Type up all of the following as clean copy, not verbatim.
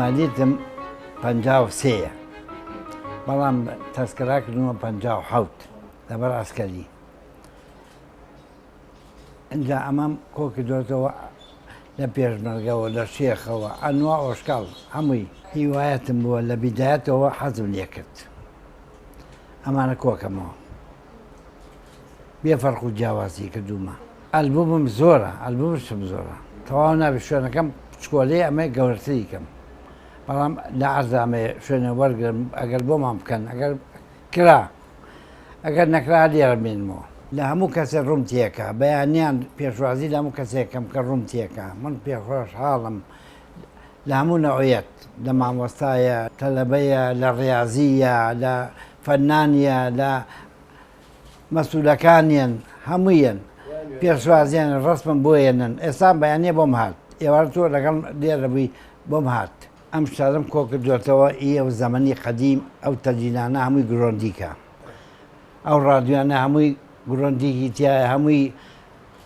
ئامادەیتم 53 بەڵام تەسکەراکردنەوە 57 لەبەر ئەسکەری. اینجا ئەمەم کۆ کردوێتەوە لە پێشمەرگەوە لە شێخەوە ئەنوا ئۆشکاڵ هەمووی هیوایەتم بووە لە بیدایەتەوە حەزم لێ کرد. ئەمانە کۆکەمەوە بێ فەرق و جیاوازی کردومە. ئەلبومم زۆرە، ئەلبومشم زۆرە، تەواو نابێت شوێنەکەم چکۆلەی ئەمەی گەورەتری کەم، بەڵام لە عەرزامێ شوێنە وەرگرم ئەگەر بۆمان بکەن، ئەگەر کرا، ئەگەر نەکرا لێرە بێنمەوە. لە هەموو کەسێک ڕووم تێکە، بەیانیان پێشوازی لە هەموو کەسێکم کە ڕووم تێکە. من پێخۆشحاڵم لە هەموو نەوعیەت، لە مامۆستایە، تەلەبەیە، لە ڕیاضیە، لە فەنانیە، لە مەسوولەکانیان هەموویان پێشوازیان ڕستمم بۆیەنن. ئێستا بەیانێ بۆم هات، ئێوارە تۆ لەگەڵ لێرە بووی بۆم هات. ئەم شتادەم کۆ کردوێتەوە ئێوە زەمەنی قەدیم ئەو تەجیلانە هەمووی گرۆندیکە، ئەو ڕادیۆیانە هەمووی گرۆندیکی تایە، هەمووی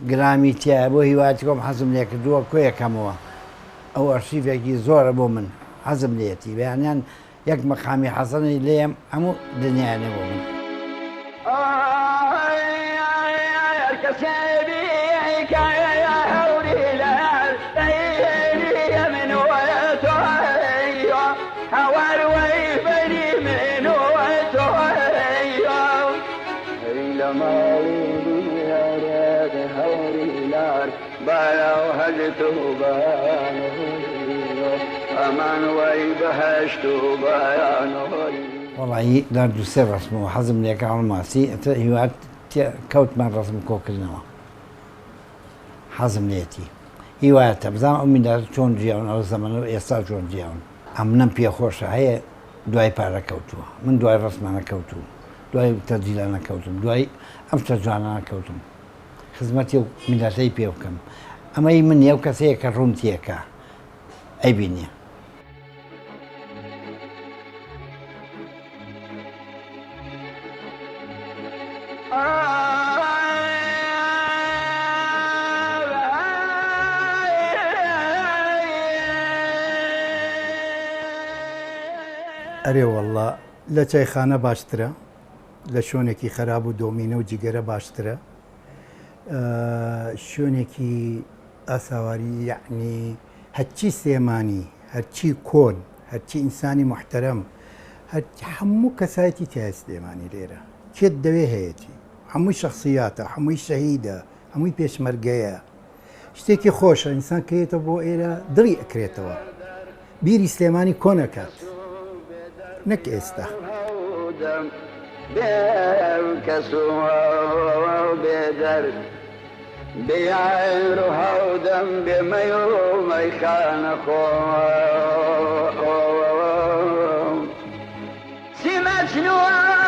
گرامی تایە. بۆ هیوایەتی کۆم حەزم لێ کردووە کۆ یەکەمەوە. ئەو ئەرشیفێکی زۆرە بۆ من، حەزم لێتی بەیانیان یەک مەقامی حەسەنی لێم هەموو دنیایانێ بۆ من. وەڵی لا دووسێ ڕسمەوە حەزم لێکە هەڵماسی ئەتە هیوات کەوتمان ڕسم کۆکردنەوە، حەزم لێتی هیوایەتە بزانم ئەو میلات چۆن جیاون، ئەو زەمانە ئێستا چۆن جیاون. ئەم نەم پێخۆشە هەیە دوای پارە کەوتووە، من دوای ڕسمانە کەوتوم، دوای تەجیلانە کەوتم، دوای ئەم شتە جوانانە کەوتم، خزمەتی و میلەتەی پێ بکەم. ئەمەی من ئەو کەسەیە کە ڕووم تێکە ئەیبینێ. ئەرێ وەڵڵا لە چایخانە باشترە، لە شوێنێکی خەراب و دۆمینە و جگەرە باشترە، شوێنێکی ئاساواری یعنی هەرچی سێمانی، هەرچی کۆن، هەرچی ئینسانی محتەرەم، هەموو کەسایەتی تایە سلێمانی لێرە، کێت دەوێ هەیەی، هەمووی شخصیاتە، هەمووی شەهیدە، هەمووی پێشمەرگەیە، شتێکی خۆشە ئینسان کەیتە بۆ ئێرە دڵی ئەکرێتەوە، بیری سلێمانی کۆنەکات نەک ئێستا. بيعير هودم بميوم يخان سمعت نوار